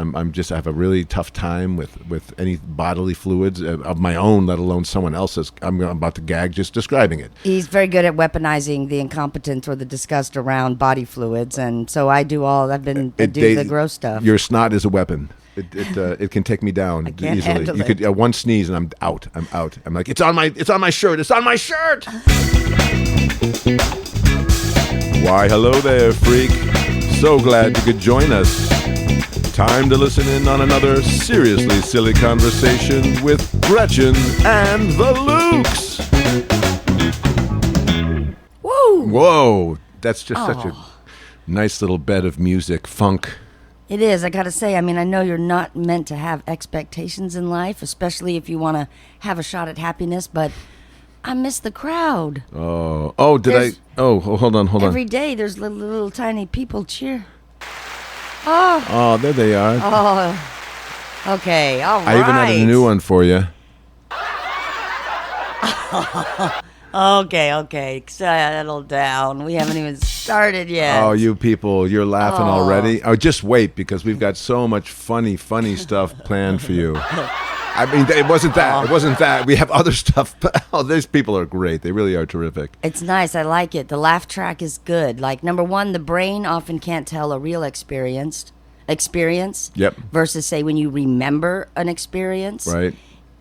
I have a really tough time with any bodily fluids of my own, let alone someone else's. I'm about to gag just describing it. He's very good at weaponizing the incompetence or the disgust around body fluids, and so I do the gross stuff. Your snot is a weapon. It can take me down easily. You could one sneeze and I'm out. I'm like, it's on my shirt. It's on my shirt. Why, hello there, freak. So glad you could join us. Time to listen in on another seriously silly conversation with Gretchen and the Lukes. Whoa. That's just such a nice little bed of music, funk. It is. I got to say, I mean, I know you're not meant to have expectations in life, especially if you want to have a shot at happiness, but I miss the crowd. Hold on. Every day there's little tiny people cheer. Oh, there they are. Oh, okay, all right. I even had a new one for you. Okay, settle down. We haven't even started yet. Oh, you people, you're laughing already? Oh, just wait, because we've got so much funny stuff planned for you. I mean, it wasn't that. We have other stuff. These people are great. They really are terrific. It's nice. I like it. The laugh track is good. Like, number one, the brain often can't tell a real experience. Yep. Versus, say, when you remember an experience. Right.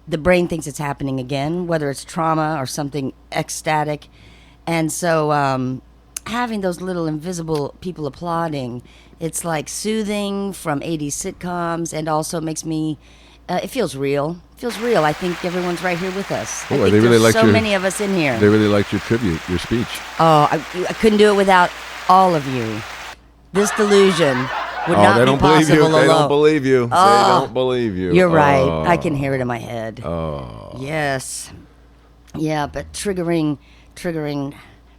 The brain thinks it's happening again, whether it's trauma or something ecstatic. And so having those little invisible people applauding, it's like soothing from 80s sitcoms, and also makes me... it feels real. I think everyone's right here with us. Oh, I think there's so many of us in here. They really liked your tribute, your speech. Oh, I couldn't do it without all of you. This delusion would not be possible alone. They don't believe you. They don't believe you. You're right. I can hear it in my head. Oh. Yes. Yeah, but trigger warning.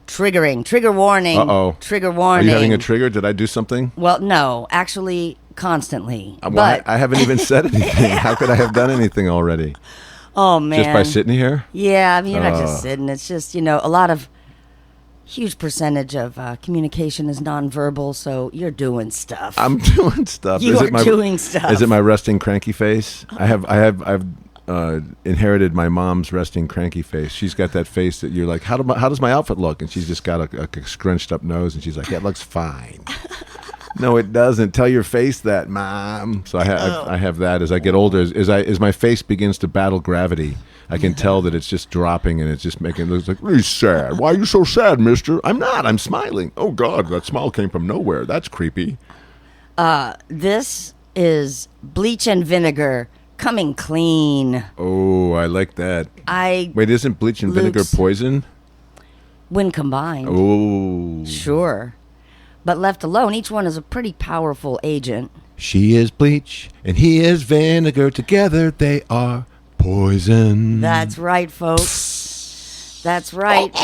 Trigger warning. Uh-oh. Trigger warning. Are you having a trigger? Did I do something? Well, no. Actually, constantly. Well, I haven't even said anything. How could I have done anything already? Oh, man. Just by sitting here? Yeah, I mean, you're not just sitting. It's just, huge percentage of communication is nonverbal, so you're doing stuff. I'm doing stuff. You are doing stuff. Is it my resting cranky face? I've inherited my mom's resting cranky face. She's got that face that you're like, how does my outfit look? And she's just got a scrunched up nose, and she's like, yeah, it looks fine. No, it doesn't. Tell your face that, Mom. So I have that as I get older. As my face begins to battle gravity, I can tell that it's just dropping, and it's just making it look like, he's sad. Why are you so sad, mister? I'm not. I'm smiling. Oh, God, that smile came from nowhere. That's creepy. This is bleach and vinegar coming clean. Oh, I like that. Wait, isn't bleach and vinegar poison? When combined. Oh. Sure. But left alone, each one is a pretty powerful agent. She is bleach, and he is vinegar. Together they are poison. That's right, folks. That's right.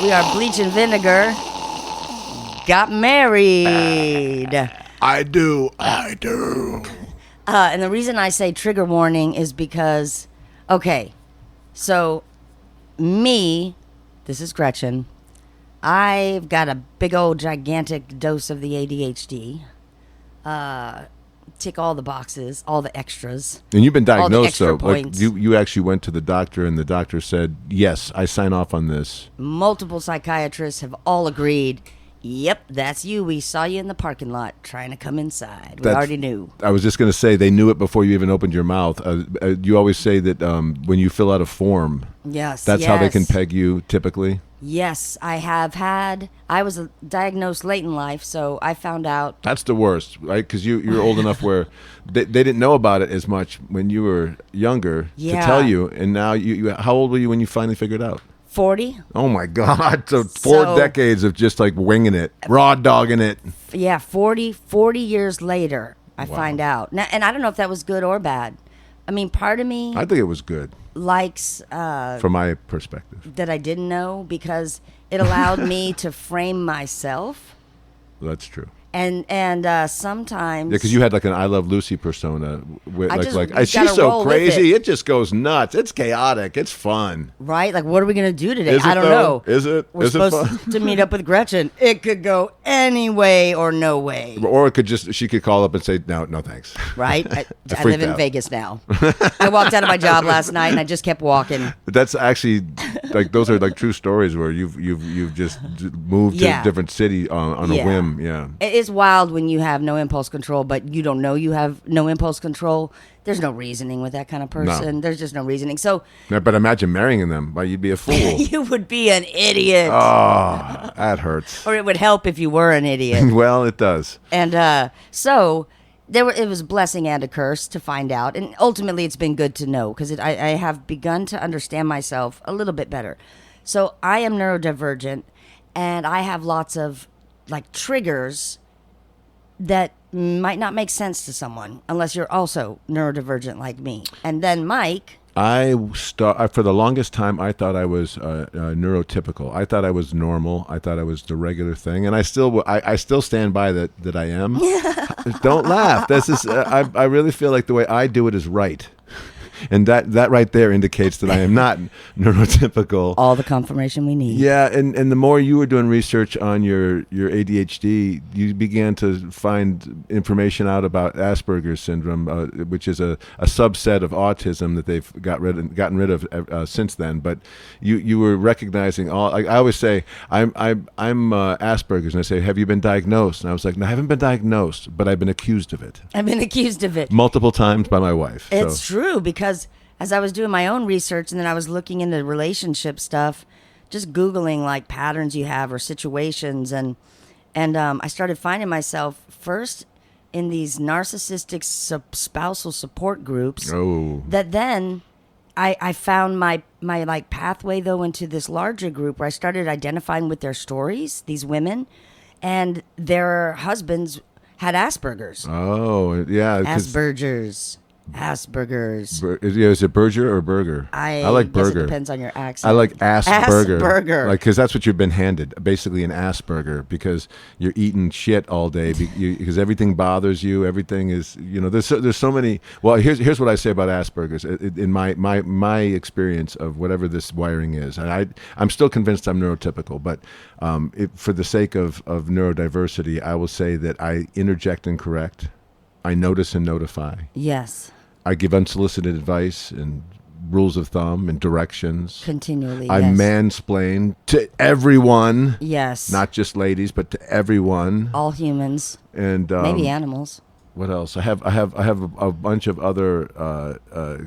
We are bleach and vinegar. Got married. I do. And the reason I say trigger warning is because, okay, so this is Gretchen. I've got a big old gigantic dose of the ADHD. Tick all the boxes, all the extras. And you've been diagnosed, so like you actually went to the doctor, and the doctor said, yes, I sign off on this. Multiple psychiatrists have all agreed, yep, that's you. We saw you in the parking lot trying to come inside. We already knew. I was just going to say, they knew it before you even opened your mouth. You always say that when you fill out a form, that's how they can peg you typically. Yes, I was diagnosed late in life, so I found out. That's the worst, right? Because you're old enough where they didn't know about it as much when you were younger to tell you. And now, how old were you when you finally figured it out? 40. Oh, my God. So 4 decades of just like winging it, raw dogging it. Yeah, 40 years later, I find out. Now, and I don't know if that was good or bad. I mean, part of me... I think it was good. Likes... from my perspective. That I didn't know, because it allowed me to frame myself. That's true. And sometimes Yeah, because you had like an I Love Lucy persona. just She's gotta so roll with crazy. it. It just goes nuts. It's chaotic. It's fun. right, like what are we gonna do today? Is it, I don't though? know. Is it? We're Is it supposed fun? to meet up with Gretchen. It could go any way or no way. Or it could she could call up and say, no, thanks. Right? I live freaked in out. Vegas now. I walked out of my job last night and I just kept walking. That's actually like those are like true stories where you've just moved to a Yeah. different city on a Yeah. whim. Yeah. It is wild when you have no impulse control, but you don't know you have no impulse control. There's no reasoning with that kind of person. There's just no reasoning. So Yeah, but imagine marrying them. Why, you'd be a fool. you would be an idiot. Oh, that hurts. Or it would help if you were an idiot. Well, it does. And so it was a blessing and a curse to find out. And ultimately, it's been good to know because I have begun to understand myself a little bit better. So I am neurodivergent, and I have lots of like triggers that might not make sense to someone unless you're also neurodivergent like me. And then Mike, For the longest time, I thought I was neurotypical. I thought I was normal. I thought I was the regular thing, and I still stand by that I am. Don't laugh. This is I really feel like the way I do it is right. And that right there indicates that I am not neurotypical. all the confirmation we need. Yeah, and the more you were doing research on your ADHD, you began to find information out about Asperger's syndrome, which is a subset of autism that they've gotten rid of since then. But you were recognizing all. I always say I'm Asperger's, and I say, have you been diagnosed? And I was like, no, I haven't been diagnosed, but I've been accused of it I've been accused of it. multiple times by my wife. It's So. true because as I was doing my own research and then I was looking into relationship stuff, just Googling like patterns you have or situations, and I started finding myself first in these narcissistic spousal support groups. Oh. That then I found my like pathway though into this larger group where I started identifying with their stories, these women, and their husbands had Asperger's. Oh, yeah. 'Cause Asperger's. Is it Berger or Burger? I like guess Burger. it depends on your accent. I like Asperger. Asperger. Like, because that's what you've been handed, basically an Asperger, because you're eating shit all day because everything bothers you. Everything is, there's so many. Well, here's what I say about Asperger's in my experience of whatever this wiring is. And I'm still convinced I'm neurotypical, but for the sake of neurodiversity, I will say that I interject and correct. I notice and notify. Yes. I give unsolicited advice and rules of thumb and directions. Continually. I yes. mansplain to everyone. Yes. Not just ladies, but to everyone. all humans. And Maybe animals. what else? I have a bunch of other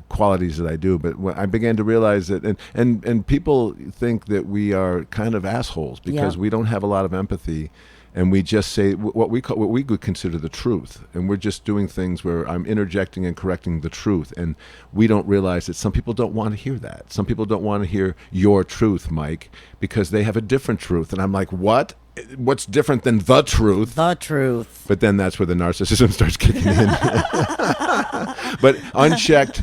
qualities that I do. But when I began to realize that, and people think that we are kind of assholes because we don't have a lot of empathy. And we just say what we would consider the truth, and we're just doing things where I'm interjecting and correcting the truth, and we don't realize that some people don't want to hear that. Some people don't want to hear your truth, Mike, because they have a different truth. And I'm like, what? What's different than the truth? The truth. But then that's where the narcissism starts kicking in. But unchecked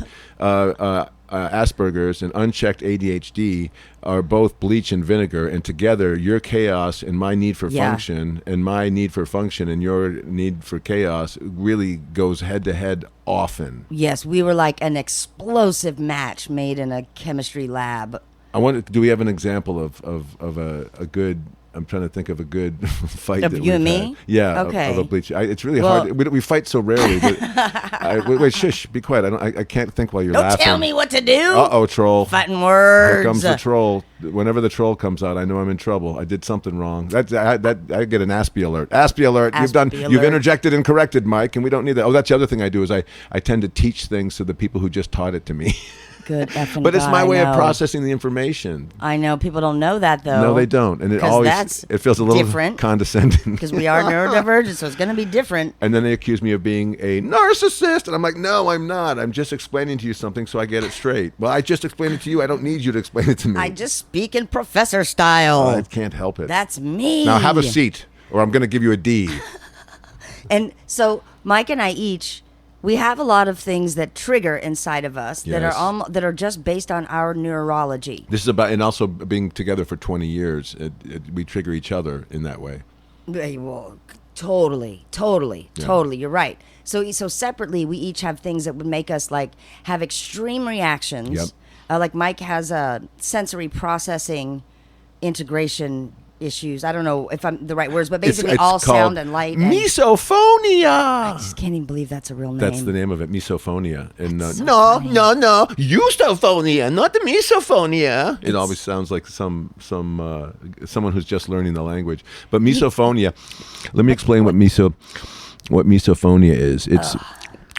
Asperger's and unchecked ADHD are both bleach and vinegar, and together your chaos and my need for function and my need for function and your need for chaos really goes head to head often. Yes, we were like an explosive match made in a chemistry lab. Do we have an example of a good? I'm trying to think of a good fight. Of that you and we've me? had. Yeah, Okay. of a bleach. It's really hard. We fight so rarely. But wait, shush, be quiet. I can't think while you're Don't laughing. tell me what to do. Uh-oh, troll. Fighting words. Here comes the troll. Whenever the troll comes out, I know I'm in trouble. I did something wrong. I get an Aspie alert. Aspie alert. You've interjected and corrected, Mike, and we don't need that. Oh, that's the other thing I do is I tend to teach things to the people who just taught it to me. Good effing But it's my God, way I of know. processing the information. I know people don't know that though. No, they don't, and it 'Cause always that's it feels a little different. condescending. Because we are neurodivergent, so it's going to be different. And then they accuse me of being a narcissist, and I'm like, no, I'm not. I'm just explaining to you something so I get it straight. Well, I just explained it to you. I don't need you to explain it to me. I just speak in professor style. I can't help it. That's me. Now have a seat, or I'm going to give you a D. And so Mike and I we have a lot of things that trigger inside of us Yes. that are just based on our neurology. This is about, and also being together for 20 years, we trigger each other in that way. Well, Totally. You're right. So separately, we each have things that would make us like have extreme reactions. Yep. Like Mike has a sensory processing integration issues. I don't know if I'm the right words, but basically It's all called sound and light. And misophonia. I just can't even believe that's a real name. That's the name of it, misophonia. And That's so no, funny. no, eusophonia, not the misophonia. It always sounds like someone who's just learning the language. But misophonia, let me explain what misophonia is. It's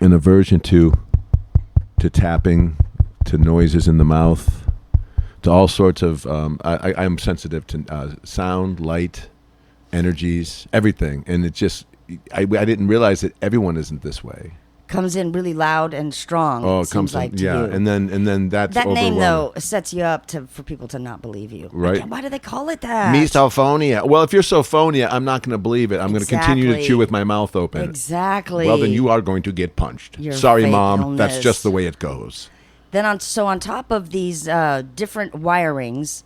an aversion to tapping, to noises in the mouth, to all sorts of. I'm sensitive to sound, light, energies, everything, and it just. I didn't realize that everyone isn't this way. Comes in really loud and strong. Oh, it seems comes like in, to yeah, you. and then that's That name overwhelming. though sets you up for people to not believe you. Right. Why do they call it that? Misophonia. Well, if you're sophonia, I'm not going to believe it. I'm going to continue to Exactly. chew with my mouth open. Exactly. Well, then you are going to get punched. Your Sorry, fake Mom. That's illness. just the way it goes. Then on top of these different wirings,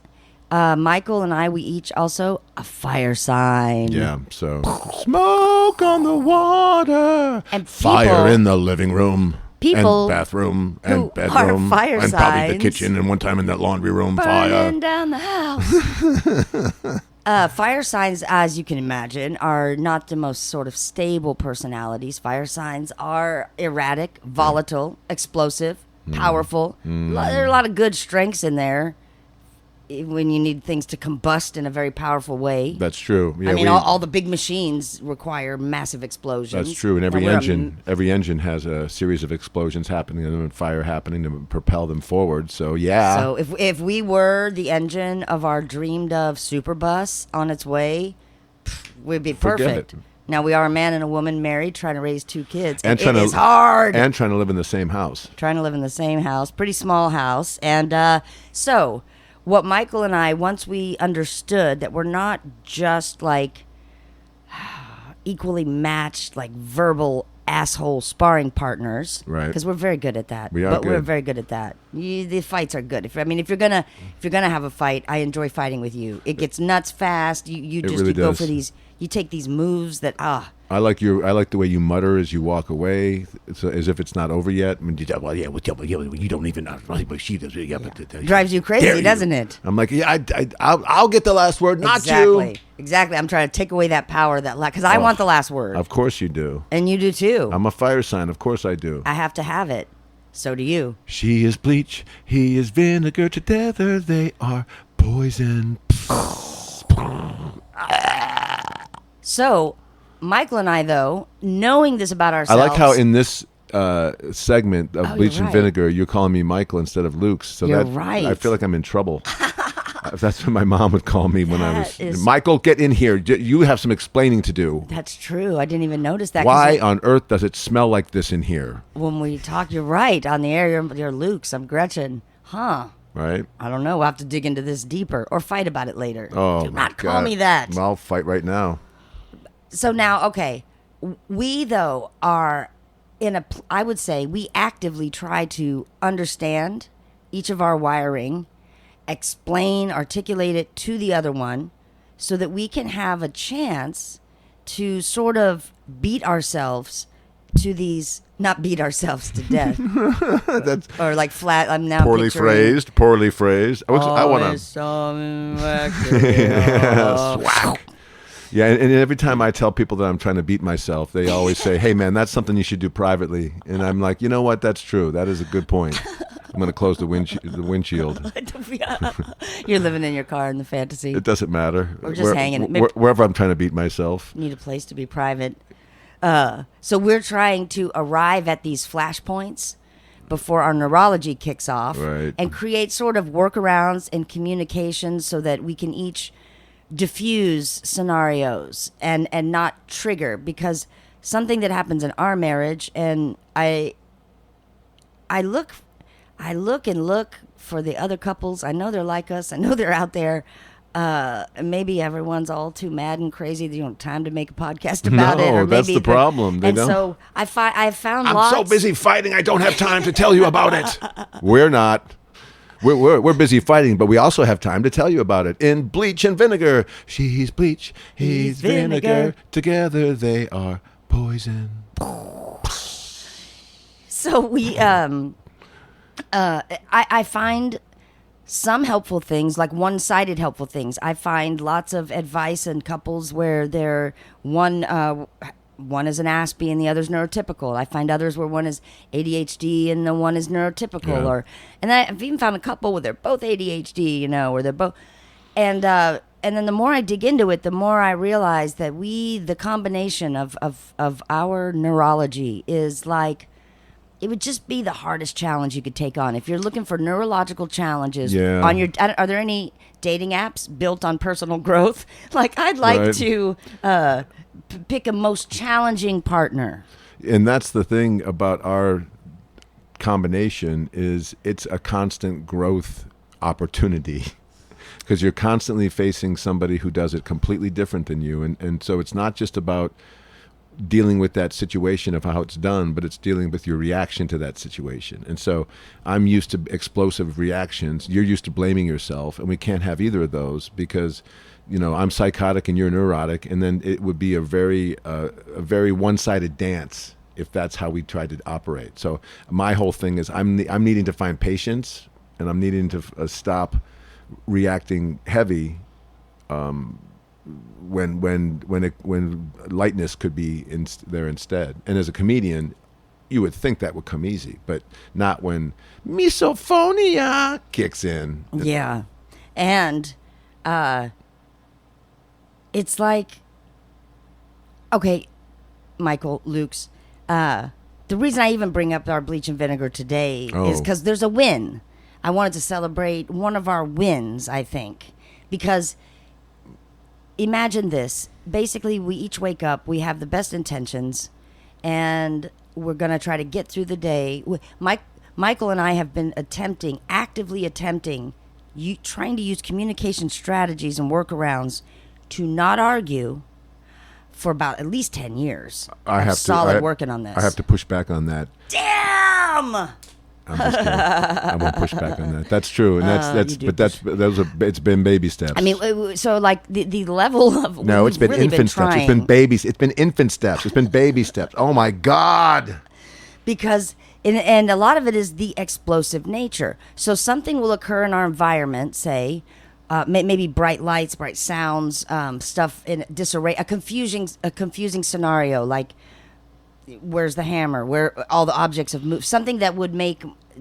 Michael and I, we each also a fire sign. Yeah. So smoke on the water, And fire people- in the living room, people and bathroom, who and bedroom, are fire and probably the signs kitchen, and one time in that laundry room, fire. Burning down the house. Fire signs, as you can imagine, are not the most sort of stable personalities. Fire signs are erratic, volatile, explosive, powerful. There are a lot of good strengths in there when you need things to combust in a very powerful way. That's true. Yeah, I mean, all the big machines require massive explosions. That's true, and every we're a engine has a series of explosions happening and fire happening to propel them forward. So yeah, So if we were the engine of our dreamed of super bus on its way, we'd be Forget perfect. it. Now we are a man and a woman married, trying to raise 2 kids, and it is hard. and trying to live in the same house. Trying to live in the same house, pretty small house, and so what Michael and I, once we understood that we're not just like equally matched, like verbal asshole sparring partners, Right. Because we're very good at that. We are but we're good. very good at that. The fights are good. If you're gonna have a fight, I enjoy fighting with you. It gets nuts fast. You It just really you go does. for these. You take these moves that I like the way you mutter as you walk away, as if it's not over yet. I mean, you don't even know. She does. drives you Dare crazy, you. doesn't it? I'm like, yeah, I'll get the last word, not you. Exactly. I'm trying to take away that power because I want the last word, Of course you do. and you do too. I'm a fire sign. Of course I do. I have to have it. So do you. She is bleach. He is vinegar. Together they are poison. So, Michael and I, though, knowing this about I ourselves, like how in this segment of Oh, Bleach you're and right. Vinegar, you're calling me Michael instead of Luke. So You're that right. I feel like I'm in trouble. That's what my mom would call me when I That was. is- Michael, get in here. You have some explaining to do. that's true. I didn't even notice that. 'cause Why on earth does it smell like this in here? when we talk, you're right. On the air, you're Luke's. I'm Gretchen. Huh. Right? I don't know. We'll have to dig into this deeper or fight about it later. Oh, Do my not call God. me that. Well, I'll fight right now. So now, okay, we though are I would say we actively try to understand each of our wiring, explain, articulate it to the other one, so that we can have a chance to sort of beat ourselves to these, not beat ourselves to death, That's or like flat. I'm now poorly picturing- phrased. Poorly phrased. I want Always to. something Yes. Wow. Yeah, and every time I tell people that I'm trying to beat myself, they always say, "Hey, man, that's something you should do privately." And I'm like, you know what? That's true. That is a good point. I'm going to close the windshield. You're living in your car in the fantasy. It doesn't matter. We're just hanging. Maybe- Wherever I'm trying to beat myself. Need a place to be private. So we're trying to arrive at these flashpoints before our neurology kicks off, Right. and create sort of workarounds and communications so that we can each diffuse scenarios and not trigger, because something that happens in our marriage, and I look and look for the other couples. I know they're like us. I know they're out there. Maybe everyone's all too mad and crazy. They don't have time to make a podcast about it. No, Or that's maybe the problem. They and don't. so I've found I'm lots. so busy fighting, I don't have time to tell you about it. We're not. We're busy fighting, but we also have time to tell you about it in Bleach and Vinegar. She's bleach, he's vinegar. Together they are poison. So we, I find some helpful things, like one-sided helpful things. I find lots of advice in couples where they're one is an Aspie and the other's neurotypical. I find others where one is ADHD and the one is neurotypical. And I've even found a couple where they're both ADHD, where they're both, and then the more I dig into it, the more I realize that the combination of our neurology is like, it would just be the hardest challenge you could take on. If you're looking for neurological challenges on your, are there any dating apps built on personal growth? Like, I'd like to pick a most challenging partner. And that's the thing about our combination is it's a constant growth opportunity. Because you're constantly facing somebody who does it completely different than you. And so it's not just about dealing with that situation of how it's done, but it's dealing with your reaction to that situation. And so I'm used to explosive reactions. You're used to blaming yourself, and we can't have either of those because, I'm psychotic and you're neurotic, and then it would be a very one-sided dance if that's how we tried to operate. So my whole thing is I'm needing to find patience, and I'm needing to stop reacting heavy when lightness could be there instead. And as a comedian, you would think that would come easy, but not when misophonia kicks in. Yeah. And it's like, okay, Michael, Luke's, the reason I even bring up our Bleach and Vinegar today is because there's a win. I wanted to celebrate one of our wins, I think, because imagine this. Basically, we each wake up, we have the best intentions, and we're going to try to get through the day. Michael and I have been actively attempting, trying to use communication strategies and workarounds to not argue for about at least 10 years. Working on this. I have to push back on that. Damn! I'm just kidding. I won't push back on that. That's true, and it's been baby steps. I mean, so like the level of it's been really infant steps. It's been babies. It's been infant steps. It's been baby steps. Oh my God! Because and a lot of it is the explosive nature. So something will occur in our environment, say. Maybe bright lights, bright sounds, stuff in disarray, a confusing scenario, like where's the hammer, where all the objects have moved, something that would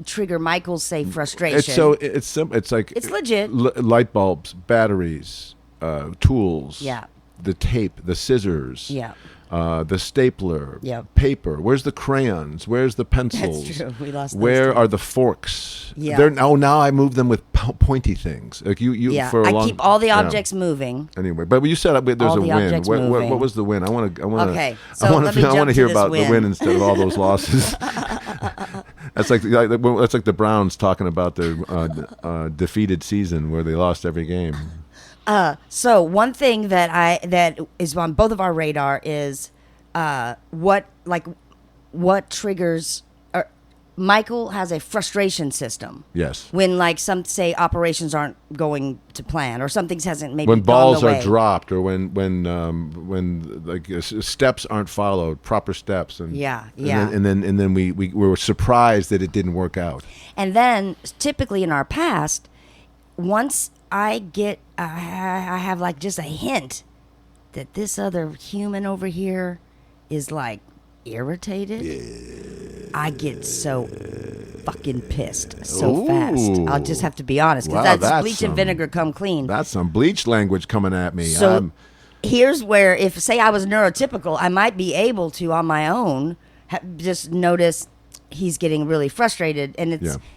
trigger Michael's, say, frustration. It's simple. It's like it's legit. Light bulbs, batteries, tools, the tape, the scissors, the stapler, paper. Where's the crayons? Where's the pencils? That's true. We lost. Where are the forks? Yeah. Now I move them with pointy things. Like I keep all the objects moving. Anyway, but you said there's all a win. What was the win? I want to. Okay, so I want to hear about the win instead of all those losses. That's like the Browns talking about their defeated season where they lost every game. So one thing that is on both of our radar is what triggers. Michael has a frustration system. Yes. When some say operations aren't going to plan or something hasn't maybe when balls are dropped or when steps aren't followed, proper steps and and then we were surprised that it didn't work out. And then typically in our past, once I have just a hint that this other human over here is irritated, I get so fucking pissed so fast. I'll just have to be honest, because that's bleach and vinegar come clean. That's some bleach language coming at me. So here's where, if say I was neurotypical, I might be able to on my own just notice he's getting really frustrated, and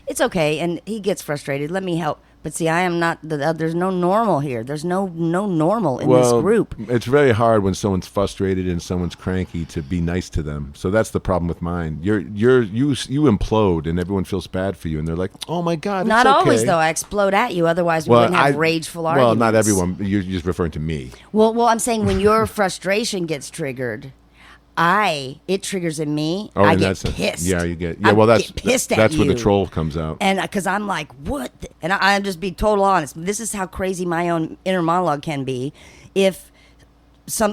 it's okay, and he gets frustrated. Let me help. But see, I am not. There's no normal here. There's no normal in this group. It's very hard when someone's frustrated and someone's cranky to be nice to them. So that's the problem with mine. You implode and everyone feels bad for you, and they're like, "Oh my God, not it's okay." always though. I explode at you. Otherwise, we wouldn't have rageful arguments. Well, not everyone. You're just referring to me. Well, I'm saying when your frustration gets triggered, it triggers in me. Oh, I in get that sense. pissed. Yeah, you get. I Yeah, well, that's get pissed at that's where the you. troll comes out. And because I'm like, what? And I'm just being total honest. This is how crazy my own inner monologue can be. If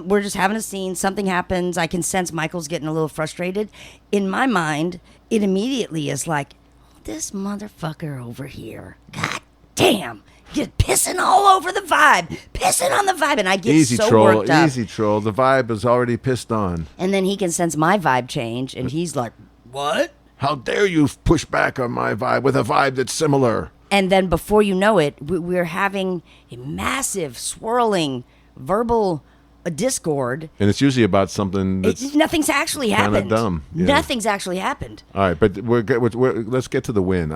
we're just having a scene, something happens, I can sense Michael's getting a little frustrated. In my mind, it immediately is like, this motherfucker over here. God damn. Just pissing all over the vibe, pissing on the vibe, and I get Easy so troll, worked up. easy troll. The vibe is already pissed on. And then he can sense my vibe change, and he's like, "What? How dare you push back on my vibe with a vibe that's similar?" And then before you know it, we're having a massive, swirling, verbal discord. And it's usually about something that's Nothing's actually kinda happened. dumb, yeah. Nothing's actually happened. all right. But let's get to the win.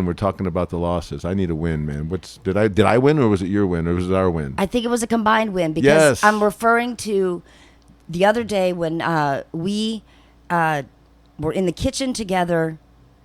We're talking about the losses. I need a win, man. Did I win, or was it your win, or was it our win? I think it was a combined win because Yes. I'm referring to the other day when we were in the kitchen together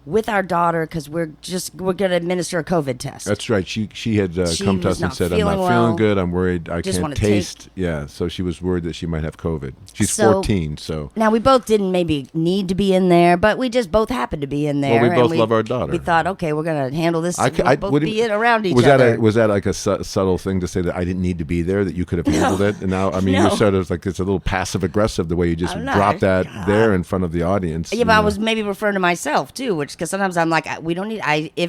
with our daughter because we're going to administer a COVID test. That's right. She had She come to was us and not said, "I'm feeling not well. feeling good. I'm worried. I Just can't wanna taste." Yeah. So she was worried that she might have COVID. She's So- 14. So Now we both didn't maybe need to be in there, but we just both happened to be in there. we and both love our daughter. We thought, okay, we're gonna handle this. We'll both what do be you- in around each was other. Was that like a subtle thing to say that I didn't need to be there, that you could have handled it? And now, I mean, No. you're sort of like, it's a little passive aggressive the way you just I'm not. drop that there in front of the audience. Yeah, you but I know. was maybe referring to myself too, which because sometimes I'm like, we don't need.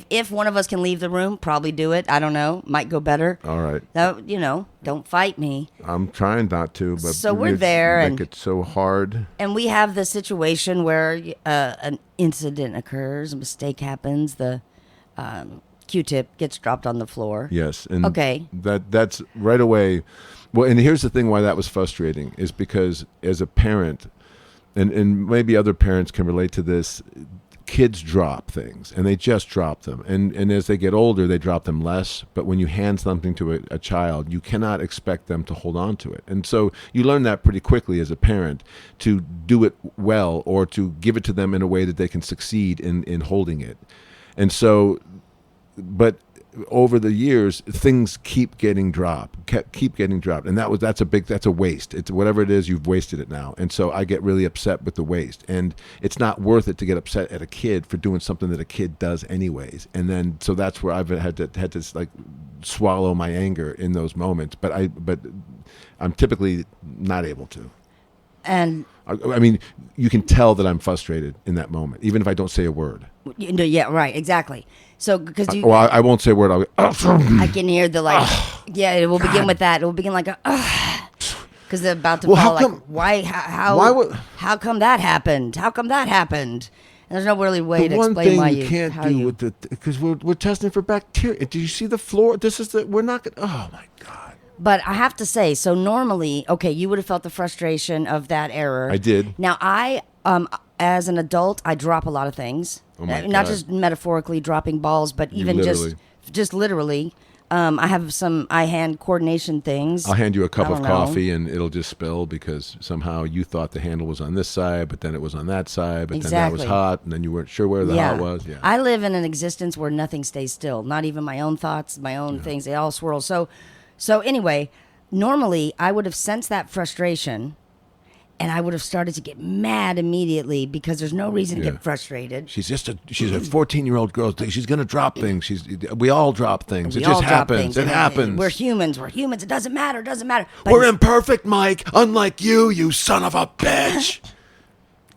If one of us can leave the room, probably do it. I don't know, might go better. All right. No, don't fight me. I'm trying not to, but So we're you there, make and- it so hard. And we have the situation where an incident occurs, a mistake happens, the Q-tip gets dropped on the floor. Yes. And Okay. that's right away. Well, and here's the thing why that was frustrating is because as a parent, and maybe other parents can relate to this, kids drop things, and they just drop them. And as they get older, they drop them less. But when you hand something to a child, you cannot expect them to hold on to it. And so you learn that pretty quickly as a parent, to do it well or to give it to them in a way that they can succeed in holding it. And so, but over the years, things keep getting dropped, and that's a waste. It's whatever it is, you've wasted it now, and so I get really upset with the waste, and it's not worth it to get upset at a kid for doing something that a kid does anyways, and then so that's where I've had to like swallow my anger in those moments, but I'm typically not able to. And I mean, you can tell that I'm frustrated in that moment, even if I don't say a word. yeah, right, exactly. So because you, Well, I won't say a word. I'll go, I can hear the like, yeah, it will begin with that. It will begin like a, because they're about to Well, fall. how Like, come- why? How? why would- How come that happened? How come that happened? And there's no really way The to one explain thing why you can't how do you- with because we're testing for bacteria. Do you see the floor? We're not gonna. Oh my god! But I have to say, so normally, okay, you would have felt the frustration of that error. I did. Now as an adult, I drop a lot of things. Oh my Not God. just metaphorically dropping balls, but even literally. just literally. I have some eye-hand coordination things. I'll hand you a cup I of don't know. coffee and it'll just spill because somehow you thought the handle was on this side, but then it was on that side, but then that was Exactly. hot, and then you weren't sure where the hot was. Yeah. I live in an existence where nothing stays still. Not even my own thoughts, my own things. They all swirl. So anyway, normally I would have sensed that frustration, and I would have started to get mad immediately because there's no reason to Yeah. get frustrated. She's a 14-year-old girl. She's gonna drop things. We all drop things. We It all just drop happens. things, It and happens. We're humans. It doesn't matter. It doesn't matter. But We're imperfect, Mike. Unlike you son of a bitch.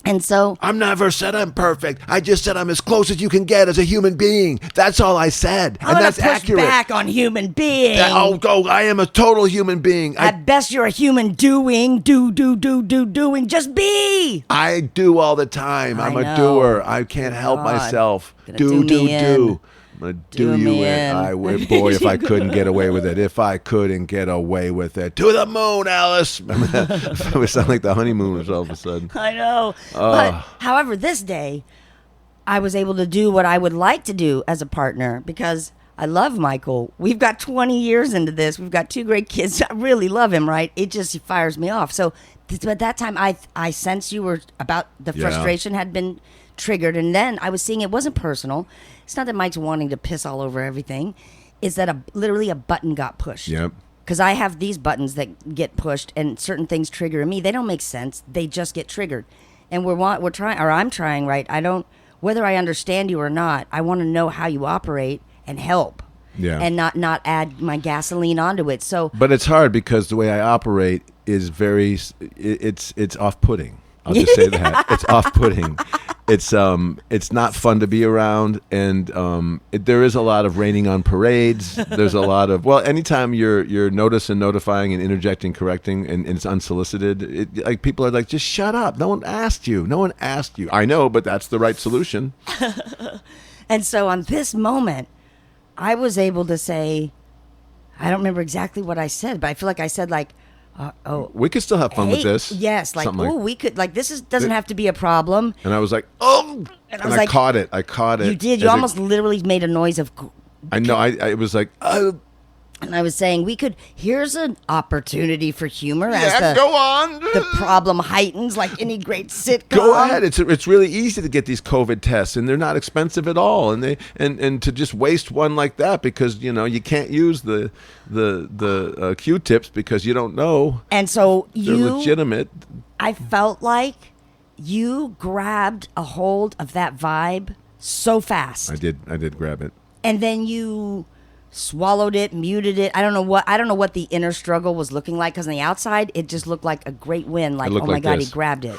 and so I never said I'm perfect. I just said I'm as close as you can get as a human being. That's all I said, I'm and gonna that's push accurate. back on human being. I am a total human being. At best, you're a human doing. Doing. Just be. I do all the time. I'm I a know. doer. I can't help God. myself. Gonna Do. do me in. I'm gonna do Do you me in. in. I would, boy, if I couldn't get away with it. If I couldn't get away with it. To the moon, Alice. Remember that? It would sound like the honeymooners all of a sudden. I know. But however, this day, I was able to do what I would like to do as a partner because I love Michael. We've got 20 years into this. We've got 2 great kids. I really love him, right? It just fires me off. So at that time, I sensed you were about the Yeah. frustration had been triggered. And then I was seeing it wasn't personal. It's not that Mike's wanting to piss all over everything. It's that literally a button got pushed. Yep. because I have these buttons that get pushed, and certain things trigger me. They don't make sense. They just get triggered, and we're trying, or I'm trying, right? I don't, whether I understand you or not, I want to know how you operate and help. Yeah. And not add my gasoline onto it. So, but it's hard because the way I operate is very, it's off-putting. I'll just say that. It's off-putting. It's not fun to be around, and there is a lot of raining on parades. There's a lot of, well, anytime you're noticing, notifying, and interjecting, correcting, and it's unsolicited, like people are like, just shut up. No one asked you. No one asked you. I know, but that's the right solution. And so on this moment, I was able to say, I don't remember exactly what I said, but I feel like I said like, we could still have fun with this. Yes, like, something we could, like, this doesn't have to be a problem. And I was like, oh, and I was like, caught it. I caught it. You did. You almost literally made a noise of. I know. I was like, oh. And I was saying, here's an opportunity for humor go on. The problem heightens like any great sitcom. Go ahead. It's really easy to get these COVID tests, and they're not expensive at all. And and to just waste one like that because you can't use the Q-tips because you don't know. And so they're legitimate. I felt like you grabbed a hold of that vibe so fast. I did grab it. And then you swallowed it, muted it. I don't know what the inner struggle was looking like, because on the outside it just looked like a great win. Like, oh my God, he grabbed it.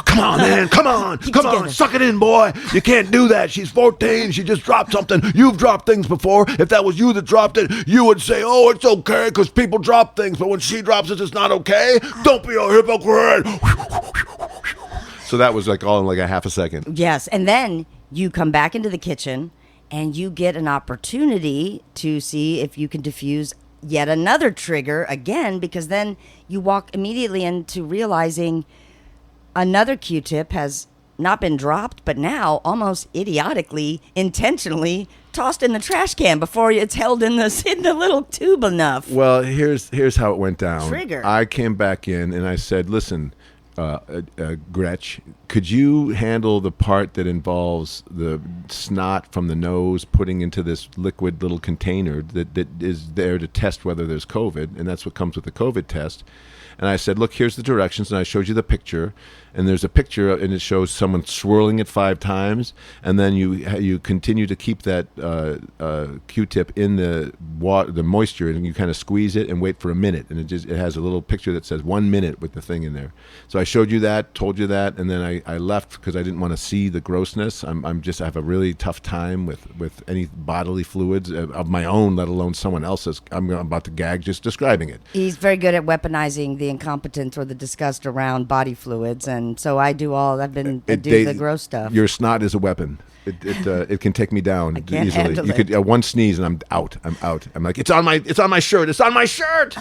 Come on, man. Come on. Suck it in, boy. You can't do that. She's 14. She just dropped something. You've dropped things before. If that was you that dropped it, you would say, oh, it's okay because people drop things. But when she drops it, it's not okay. Don't be a hypocrite. So that was like all in like a half a second. Yes. And then you come back into the kitchen and you get an opportunity to see if you can diffuse yet another trigger again, because then you walk immediately into realizing another Q-tip has not been dropped, but now almost idiotically, intentionally tossed in the trash can before it's held in the little tube enough. Well, here's how it went down. Trigger. I came back in and I said, listen, Gretch, could you handle the part that involves the snot from the nose putting into this liquid little container that is there to test whether there's COVID, and that's what comes with the COVID test. And I said, look, here's the directions, and I showed you the picture, and there's a picture, and it shows someone swirling it 5 times, and then you continue to keep that Q-tip in the water, the moisture, and you kind of squeeze it and wait for a minute, and it has a little picture that says 1 minute with the thing in there. So I showed you that, told you that, and then I left because I didn't want to see the grossness. I have a really tough time with any bodily fluids of my own, let alone someone else's. I'm about to gag just describing it. He's very good at weaponizing the incompetence or the disgust around body fluids, and so I do the gross stuff. Your snot is a weapon. It can take me down easily. You could one sneeze and I'm out. I'm like, it's on my shirt. It's on my shirt.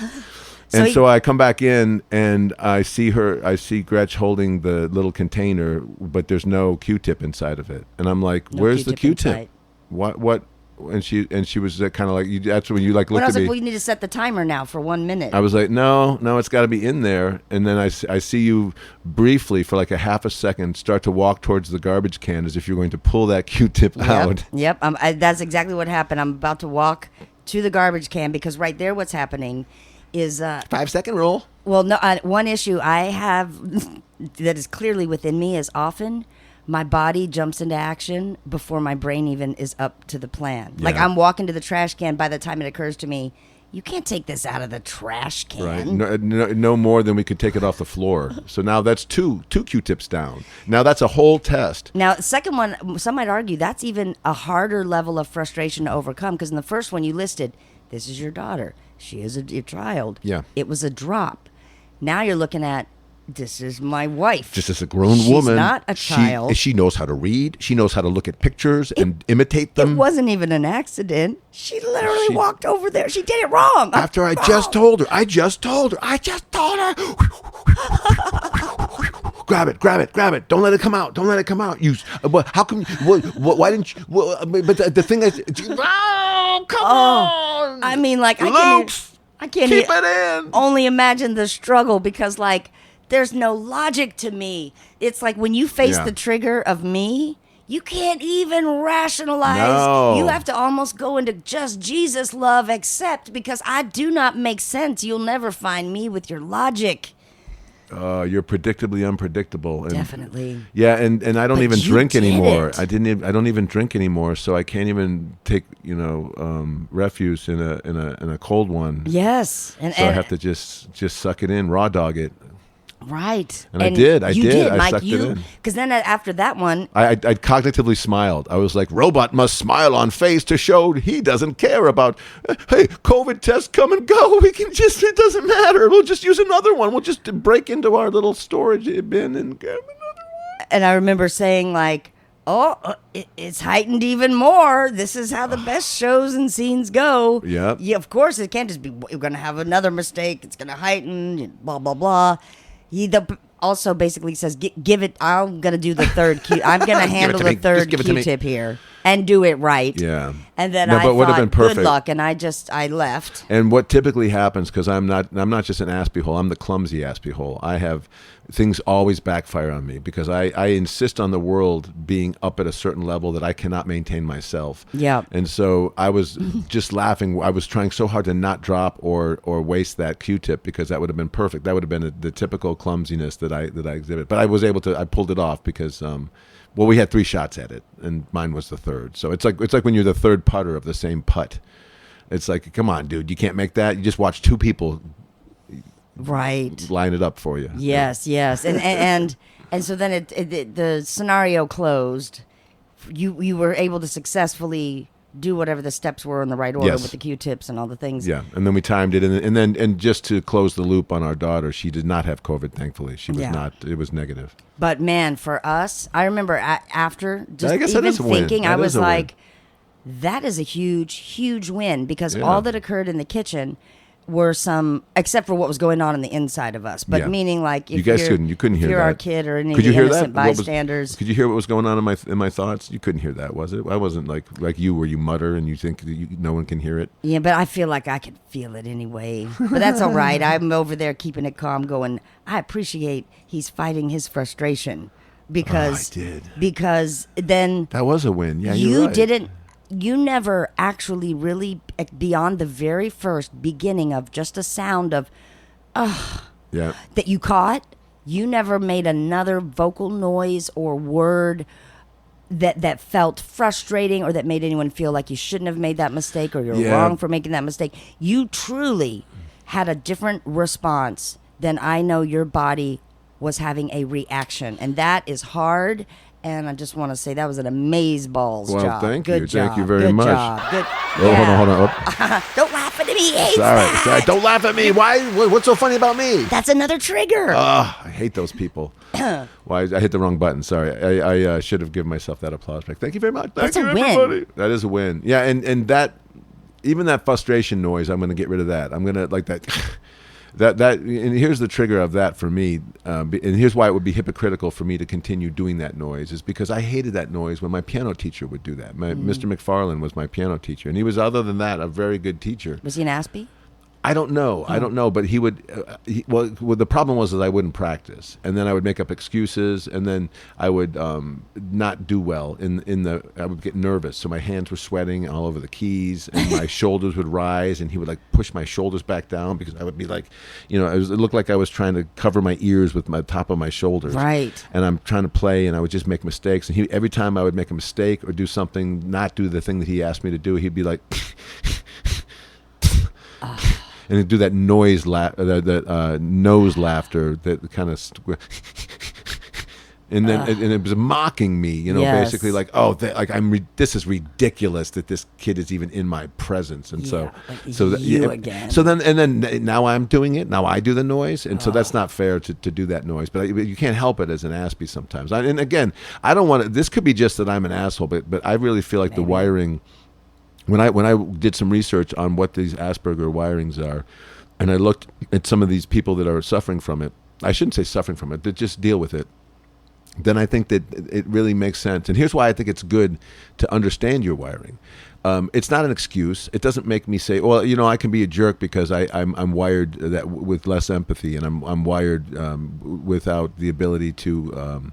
So I come back in and I see Gretch holding the little container, but there's no Q-tip inside of it. And I'm like, where's the Q-tip? What? And she was kind of like, that's when you like look at me. I was like, well, you need to set the timer now for 1 minute. I was like, no, it's got to be in there. And then I see you briefly for like a half a second start to walk towards the garbage can as if you're going to pull that Q-tip out. Yep. That's exactly what happened. I'm about to walk to the garbage can because right there what's happening is 5-second rule. Well, no, one issue I have that is clearly within me is often my body jumps into action before my brain even is up to the plan. Yeah. Like I'm walking to the trash can, by the time it occurs to me, you can't take this out of the trash can. Right. No more than we could take it off the floor. So now that's two Q-tips down. Now that's a whole test. Now, the second one, some might argue that's even a harder level of frustration to overcome, because in the first one you listed, this is your daughter. She is a child. Yeah. It was a drop. Now you're looking at, this is my wife. Just as a grown woman. She's not a child. She knows how to read. She knows how to look at pictures and imitate them. It wasn't even an accident. She literally walked over there. She did it wrong. After I just told her. Grab it. Don't let it come out. How come? Why didn't you? But the thing is, oh, come on. I mean, like, I can't keep it in. Only imagine the struggle, because like, there's no logic to me. It's like when you face the trigger of me, You can't even rationalize. No. You have to almost go into just Jesus love, except because I do not make sense. You'll never find me with your logic. You're predictably unpredictable. And Definitely. Yeah, and I don't But even you drink did anymore. it. I don't even drink anymore, so I can't even take refuse in a cold one. Yes. So I have to just suck it in, raw dog it. Right. And I did. You did, I Mike. sucked it in. Because then after that one, I cognitively smiled. I was like, robot must smile on face to show he doesn't care about, hey, COVID tests come and go. We can just, it doesn't matter. We'll just use another one. We'll just break into our little storage bin and grab another one. and I remember saying like, it's heightened even more. This is how the best shows and scenes go. Yep. Yeah, of course, it can't just be, we're going to have another mistake. It's going to heighten, blah, blah, blah. He also basically says, give it, I'm going to do the third Q. I'm going to handle the third Q-tip here and do it right. Yeah. And then No, I but would have thought, been perfect. good luck, and I left. And what typically happens, because I'm not just an aspie hole, I'm the clumsy aspie hole. I have things always backfire on me because I insist on the world being up at a certain level that I cannot maintain myself. Yeah. And so I was just laughing. I was trying so hard to not drop or waste that Q-tip because that would have been perfect. That would have been the typical clumsiness that I exhibit. But I was able to. I pulled it off because. Well, we had 3 shots at it, and mine was the third. So it's like when you're the third putter of the same putt. It's like, come on, dude, you can't make that. You just watch 2 people Right. line it up for you. Yes, yes. And so then the scenario closed. You were able to successfully do whatever the steps were in the right order Yes. with the Q-tips and all the things. Yeah, and then we timed it, and just to close the loop on our daughter, she did not have COVID. Thankfully, she was not. It was negative. But man, for us, I remember after just I guess that even is a win. thinking, That I is was a win. like, that is a huge, huge win because Yeah. all that occurred in the kitchen were some, except for what was going on in the inside of us. But Yeah. meaning like, if You guys couldn't hear if you're that. our kid or any Could of you the hear innocent that? bystanders. Could you hear what was going on in my thoughts? You couldn't hear that, was it? I wasn't like you, where you mutter and you think that no one can hear it. Yeah, but I feel like I could feel it anyway. But that's all right. I'm over there keeping it calm, going, I appreciate he's fighting his frustration because I did. because then That was a win. Yeah, you you're right. didn't. You never actually really, beyond the very first beginning of just a sound of Yeah. that you caught, you never made another vocal noise or word that felt frustrating or that made anyone feel like you shouldn't have made that mistake or you're Yeah. wrong for making that mistake. You truly had a different response than I know your body was having a reaction. And that is hard. And I just want to say that was an amazeballs Well, job. thank Good you. job. Thank you very Good much. Job. Good. Oh, hold on. Oh, Don't laugh at me. He hates sorry. that. Don't laugh at me. Why? What's so funny about me? That's another trigger. I hate those people. Well, I hit the wrong button. Sorry. I should have given myself that applause back. Thank you very much. Thank That's you, a win. everybody. That is a win. Yeah, and that, even that frustration noise, I'm going to get rid of that. I'm going to, like that, and here's the trigger of that for me, and here's why it would be hypocritical for me to continue doing that noise, is because I hated that noise when my piano teacher would do that. Mr. McFarland was my piano teacher, and he was, other than that, a very good teacher. Was he an Aspie? I don't know. I don't know, but he would. Well, the problem was that I wouldn't practice, and then I would make up excuses, and then I would not do well I would get nervous, so my hands were sweating all over the keys, and my shoulders would rise, and he would like push my shoulders back down because I would be like, it looked like I was trying to cover my ears with my top of my shoulders. Right. And I'm trying to play, and I would just make mistakes, and every time I would make a mistake or do something, not do the thing that he asked me to do, he'd be like. And he'd do that noise, nose laughter, that kind of, and then and it was mocking me, Yes. basically like, this is ridiculous that this kid is even in my presence, and again. So then now I'm doing it. Now I do the noise, and so that's not fair to do that noise. But you can't help it as an Aspie sometimes. And again, I don't want to. This could be just that I'm an asshole, but I really feel like the wiring. When I did some research on what these Asperger wirings are, and I looked at some of these people that are suffering from it, I shouldn't say suffering from it, but just deal with it, then I think that it really makes sense. And here's why I think it's good to understand your wiring. It's not an excuse. It doesn't make me say, well, I can be a jerk because I'm wired with less empathy, and I'm wired without the ability to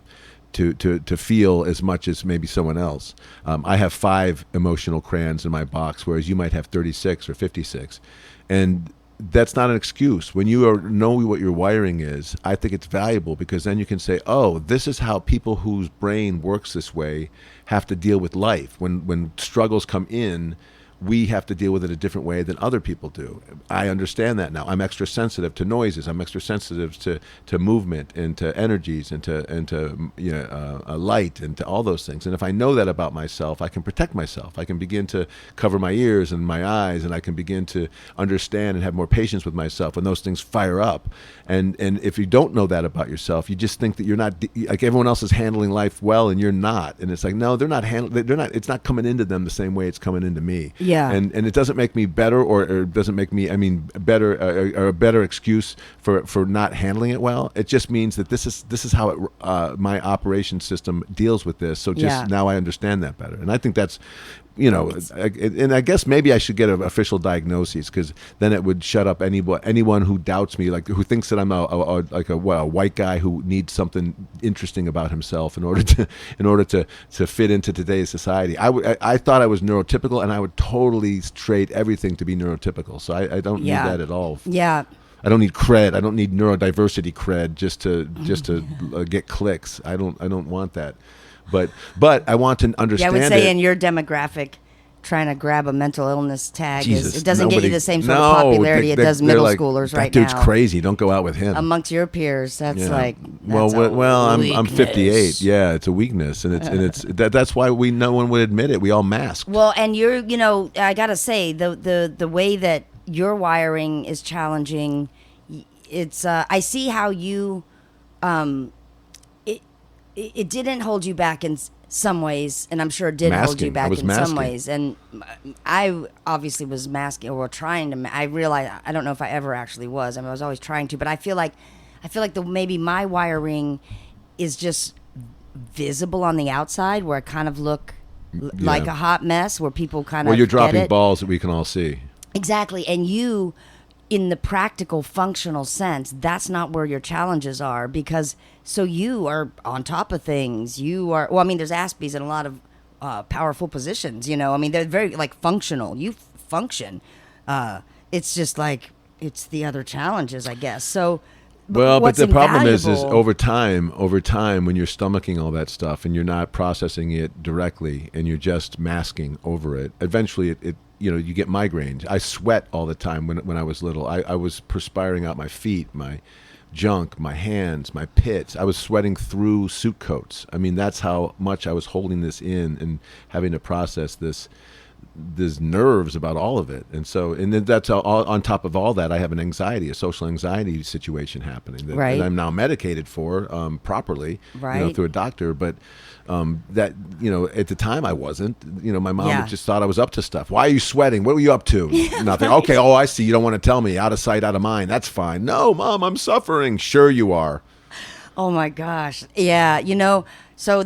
to feel as much as maybe someone else. I have 5 emotional crayons in my box, whereas you might have 36 or 56. And that's not an excuse. When you know what your wiring is, I think it's valuable, because then you can say, oh, this is how people whose brain works this way have to deal with life. When struggles come in, we have to deal with it a different way than other people do. I understand that now. I'm extra sensitive to noises. I'm extra sensitive to movement and to energies and to light and to all those things. And if I know that about myself, I can protect myself. I can begin to cover my ears and my eyes, and I can begin to understand and have more patience with myself when those things fire up. And if you don't know that about yourself, you just think that you're not, like everyone else is handling life well and you're not. And it's like, no, they're not handling. They're not. It's not coming into them the same way it's coming into me. Yeah. And it doesn't make me better, or doesn't make me, better, or a better excuse for not handling it well. It just means that this is how my operation system deals with this. So just now I understand that better. And I think that's, and I guess maybe I should get an official diagnosis, because then it would shut up anyone who doubts me, like who thinks that I'm a white guy who needs something interesting about himself in order to fit into today's society. I thought I was neurotypical, and I would totally trade everything to be neurotypical. So I don't need that at all. Yeah. I don't need cred. I don't need neurodiversity cred just to get clicks. I don't want that. But I want to understand. Yeah, I would say in your demographic, trying to grab a mental illness tag it doesn't get you the same sort of popularity it does middle schoolers right now. That dude's crazy. Don't go out with him. Amongst your peers, that's I'm 58. Yeah, it's a weakness, and that's why no one would admit it. We all masked. Well, and I gotta say the way that your wiring is challenging. It's I see how you. It didn't hold you back in some ways, and I'm sure it did hold you back in some ways. And I obviously was masking, or trying to. I realized I don't know if I ever actually was. I was always trying to, but I feel like maybe my wiring is just visible on the outside, where I kind of look like a hot mess, where people kind of. Well, you're dropping balls that we can all see. Exactly, and you. In the practical, functional sense, that's not where your challenges are, because so you are on top of things. You are, there's Aspies in a lot of powerful positions, they're very functional. You function. It's just it's the other challenges, I guess. So, but the problem is over time, when you're stomaching all that stuff and you're not processing it directly and you're just masking over it, eventually it you get migraines. I sweat all the time when I was little. I was perspiring out my feet, my junk, my hands, my pits. I was sweating through suit coats. That's how much I was holding this in and having to process these nerves about all of it. And then that's all, on top of all that, I have a social anxiety situation happening that I'm now medicated for properly, through a doctor. But that, at the time I wasn't. My mom just thought I was up to stuff. Why are you sweating? What were you up to? Nothing. Okay, I see. You don't want to tell me. Out of sight, out of mind. That's fine. No, Mom, I'm suffering. Sure you are. Oh my gosh. Yeah, so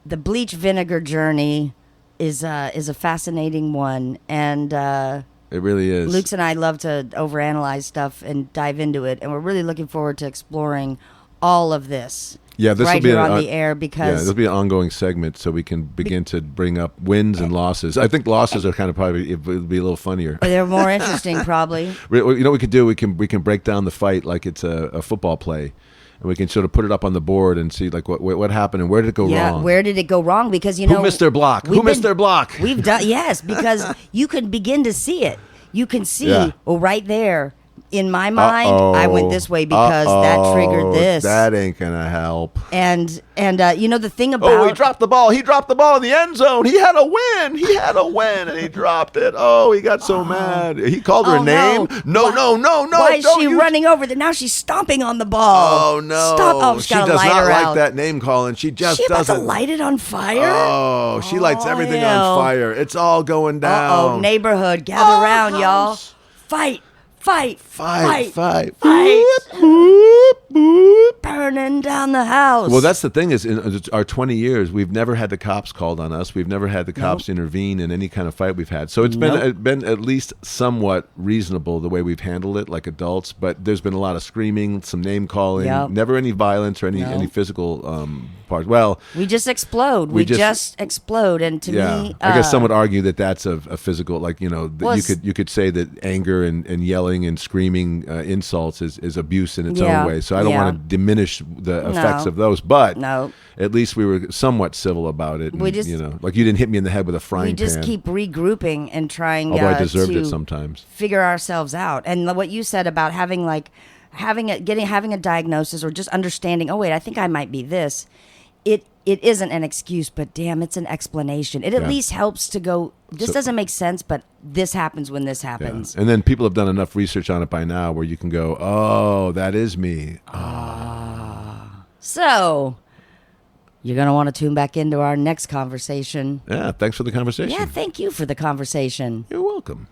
the bleach vinegar journey is a fascinating one, and it really is. Luke's and I love to overanalyze stuff and dive into it, and we're really looking forward to exploring all of this. Yeah, this right will be here on the air, because this will be an ongoing segment, so we can begin to bring up wins and losses. I think losses are kind of probably it'll be a little funnier. They're more interesting, probably. What we could do? We can break down the fight like it's a football play. And we can sort of put it up on the board and see what happened and where did it go wrong. Yeah, where did it go wrong? Because who missed their block? Who missed their block? We've done because you can begin to see it. You can see right there. In my mind, I went this way because that triggered this. That ain't gonna help. And the thing about he dropped the ball. He dropped the ball in the end zone. He had a win, and he dropped it. Oh, he got so mad. He called her a name. No. Why is she running over there? Now she's stomping on the ball. Oh no! Stop! Oh, she does not like that name calling. She just doesn't. About to light it on fire. Oh, she lights everything on fire. It's all going down. Oh, neighborhood, gather around, y'all. Fight. Fight. Fight. burning down the house. Well, that's the thing is, in our 20 years, we've never had the cops called on us. We've never had the cops intervene in any kind of fight we've had. So it's been at least somewhat reasonable the way we've handled it, like adults. But there's been a lot of screaming, some name calling, never any violence or any physical parts. Well, we just explode. We just explode, and to me, I guess some would argue that that's a physical, like you could say that anger and yelling and screaming insults is abuse in its own way. So I don't want to diminish the effects of those, but at least we were somewhat civil about it. And, like you didn't hit me in the head with a frying pan. We just keep regrouping and trying. Although I deserved it sometimes. Figure ourselves out, and what you said about having a diagnosis or just understanding. Oh wait, I think I might be this. It isn't an excuse, but damn, it's an explanation. It at least helps to go, this doesn't make sense, but this happens when this happens. Yeah. And then people have done enough research on it by now where you can go, oh, that is me. So, you're going to want to tune back into our next conversation. Yeah, thanks for the conversation. Yeah, thank you for the conversation. You're welcome.